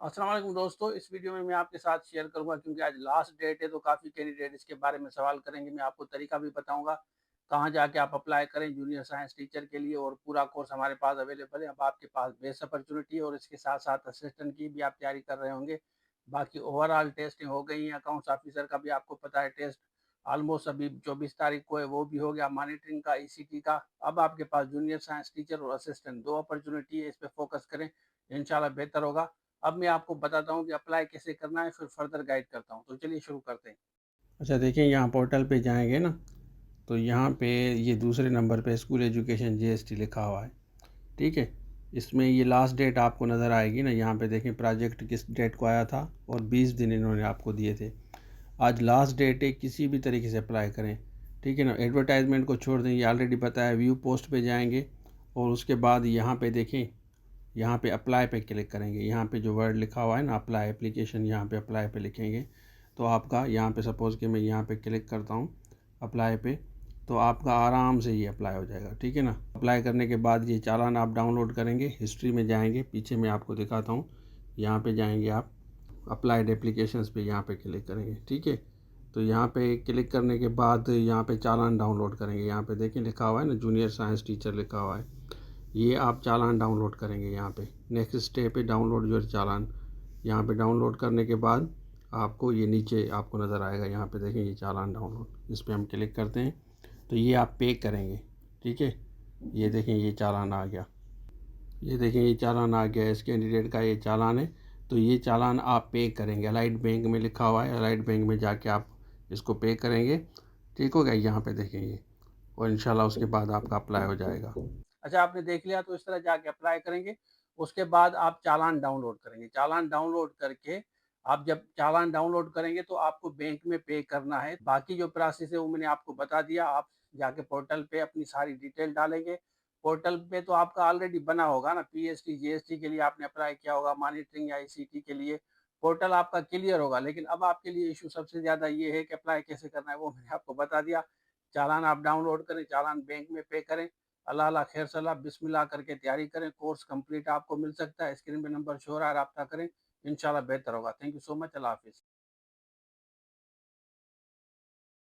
अस्सलाम वालेकुम दोस्तों, इस वीडियो में मैं आपके साथ शेयर करूंगा क्योंकि आज लास्ट डेट है तो काफ़ी कैंडिडेट इसके बारे में सवाल करेंगे। मैं आपको तरीका भी बताऊंगा कहाँ जाके आप अप्लाई करें जूनियर साइंस टीचर के लिए, और पूरा कोर्स हमारे पास अवेलेबल है। अब आपके पास बेस्ट अपॉर्चुनिटी है और इसके साथ साथ असिस्टेंट की भी आप तैयारी कर रहे होंगे। बाकी ओवरऑल टेस्टिंग हो गई है, अकाउंट्स ऑफिसर का भी आपको पता है टेस्ट ऑलमोस्ट अभी 24 तारीख को है, वो भी हो गया। मॉनिटरिंग का, ईसीटी का। अब आपके पास जूनियर साइंस टीचर और असिस्टेंट दो अपॉर्चुनिटी है, इस पर फोकस करें, इंशाल्लाह बेहतर होगा। अब मैं आपको बताता हूँ कि अप्लाई कैसे करना है, फिर फर्दर गाइड करता हूँ। तो चलिए शुरू करते हैं। अच्छा देखिए, यहाँ पोर्टल पे जाएंगे ना, तो यहाँ पे ये दूसरे नंबर पे स्कूल एजुकेशन जीएसटी लिखा हुआ है। ठीक है, इसमें ये लास्ट डेट आपको नज़र आएगी ना। यहाँ पे देखें प्रोजेक्ट किस डेट को आया था और 20 दिन इन्होंने आपको दिए थे। आज लास्ट डेट है, किसी भी तरीके से अप्लाई करें। ठीक है ना, एडवर्टाइजमेंट को छोड़ दें, ये ऑलरेडी पता है। व्यू पोस्ट पे जाएंगे और उसके बाद यहाँ पे देखें, यहाँ पे अप्लाई पे क्लिक करेंगे। यहाँ पे जो वर्ड लिखा हुआ है ना, अप्लाई एप्लीकेशन, यहाँ पे अप्लाई पे लिखेंगे तो आपका यहाँ पे सपोज़ कि मैं यहाँ पे क्लिक करता हूँ अप्लाई पे, तो आपका आराम से ये अप्लाई हो जाएगा। ठीक है ना, अप्लाई करने के बाद ये चालान आप डाउनलोड करेंगे, हिस्ट्री में जाएंगे, पीछे मैं आपको दिखाता हूँ। यहाँ पे जाएंगे आप, अप्लाइड एप्लीकेशंस पे यहाँ पे क्लिक करेंगे। ठीक है, तो यहाँ पे क्लिक करने के बाद यहाँ पे चालान डाउनलोड करेंगे। यहाँ पे देखें लिखा हुआ है ना, जूनियर साइंस टीचर लिखा हुआ है। ये आप चालान डाउनलोड करेंगे। यहाँ पे नेक्स्ट स्टेप पे डाउनलोड योर चालान। यहाँ पे डाउनलोड करने के बाद आपको ये नीचे आपको नज़र आएगा, यहाँ पे देखें ये चालान डाउनलोड, इस पर हम क्लिक करते हैं तो ये आप पे करेंगे। ठीक है, ये देखें ये चालान आ गया, ये देखें ये चालान आ गया, इस कैंडिडेट का ये चालान है। तो ये चालान आप पे करेंगे, अलाइड बैंक में लिखा हुआ है, अलाइड बैंक में जाके आप इसको पे करेंगे। ठीक हो गया, यहाँ पे देखें ये, और इंशाल्लाह उसके बाद आपका अप्लाई हो जाएगा। अच्छा, आपने देख लिया तो इस तरह जाके अप्लाई करेंगे। उसके बाद आप चालान डाउनलोड करेंगे। चालान डाउनलोड करके आप जब चालान डाउनलोड करेंगे तो आपको बैंक में पे करना है। बाकी जो प्रोसेस है वो मैंने आपको बता दिया। आप जाके पोर्टल पे अपनी सारी डिटेल डालेंगे। पोर्टल पे तो आपका ऑलरेडी बना होगा ना, पीएसटी जीएसटी के लिए आपने अप्लाई किया होगा, मॉनिटरिंग या आईसीटी के लिए। पोर्टल आपका क्लियर होगा, लेकिन अब आपके लिए इशू सबसे ज्यादा ये है कि अप्लाई कैसे करना है, वो मैंने आपको बता दिया। चालान आप डाउनलोड करें, चालान बैंक में पे करें। अल्लाह अल्लाह खैर सलाह बिस्मिल्लाह करके तैयारी करें। कोर्स कंप्लीट आपको मिल सकता है। स्क्रीन पे नंबर शो हो रहा है, रब्ता करें, इंशाल्लाह बेहतर होगा। Thank you so much. अल्लाह हाफिज़।